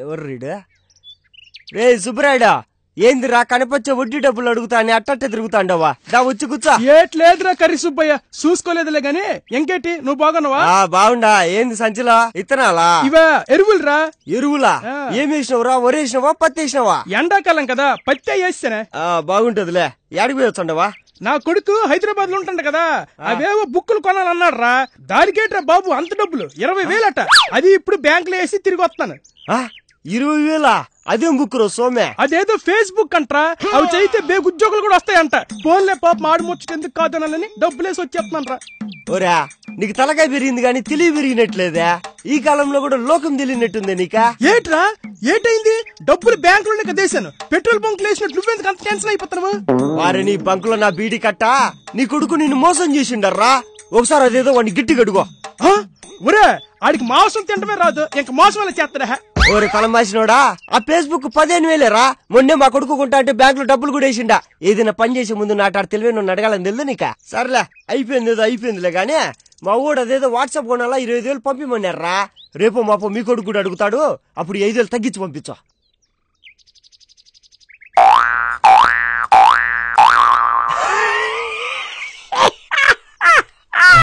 ఎవరు రీడు? రే సుబ్బరాయుడా, ఏందిరా కనపచ్చే వడ్డీ డబ్బులు అడుగుతా అని అట్టట్టే తిరుగుతాండవా? దా వచ్చి కూర్చో. ఏట్లేదురా కర్రీ సుబ్బయ్య, చూసుకోలేదులే గాని ఎంకేటి నువ్వు బాగున్నావా? బాగుండా. ఏంది సంచిలో ఇత్తనాలా? ఇవా ఎరువులురా. ఎరువులా? ఏమేసినవురా? వరేసినవా పత్తి వేసినవా? ఎండాకాలం కదా పత్తి వేస్తానే. బాగుంటదిలే. ఏడికి పోయి వచ్చండవా? నా కొడుకు హైదరాబాద్ లో ఉంటాడు కదా, అవేవో బుక్కులు కొనాలన్నాడు రా. దానికేట్రా బాబు అంత డబ్బులు? 20,000 అట. అది ఇప్పుడు బ్యాంక్ లో వేసి తిరిగి వస్తాను. 20,000? అదేం బుక్ రో సోమే? అదేదో ఫేస్బుక్ అంటరా, అవి చదివితే బేగు ఉద్యోగులు కూడా వస్తాయంట. ఫోన్లే పాప మాడుమొచ్చుకు ఎందుకు కాదనాలని డబ్బులేసి వచ్చేస్తున్నాను. ఓరా, నీకు తలకాయ పెరిగింది గాని తెలివి పెరిగినట్లేదా? ఈ కాలంలో కూడా లోకం తెలియనట్టుంది నీకా? ఏట్రా ఏటైంది? డబ్బులు బ్యాంక్ లోనే కదేశాను, పెట్రోల్ బంక్ లేసినట్టు నువ్వెందుకు అంత టెన్షన్ అయిపోతున్నావు? వారి నీ బంక్ లో నా బీడీ కట్ట నీ కొడుకు నిన్ను మోసం చేసిండర్రా. ఒకసారి అదేదో వాడిని గిట్టి కడుగో. ఒరే, ఆడికి మాంసం తింటమే రాదు, ఇంక మోసం ఎలా చేస్తాడా? ఓరే కలమాసినోడా, ఆ ఫేస్బుక్ 15,000 మొన్నే మా కొడుకుంటా అంటే బ్యాంక్ లో డబ్బులు కూడా వేసిండా. ఏదైనా పని చేసే ముందు నాటాడు తెలివే నువ్వు అడగాలని తెలుదు నీక? సర్లే అయిపోయింది, ఏదో అయిపోయిందిలే గానీ మా ఊడు అదేదో వాట్సాప్ కొనాలా 20,000 పంపిమన్నారా. రేపు మాపో మీ కొడుకు కూడా అడుగుతాడు, అప్పుడు 5,000 తగ్గించి పంపించు.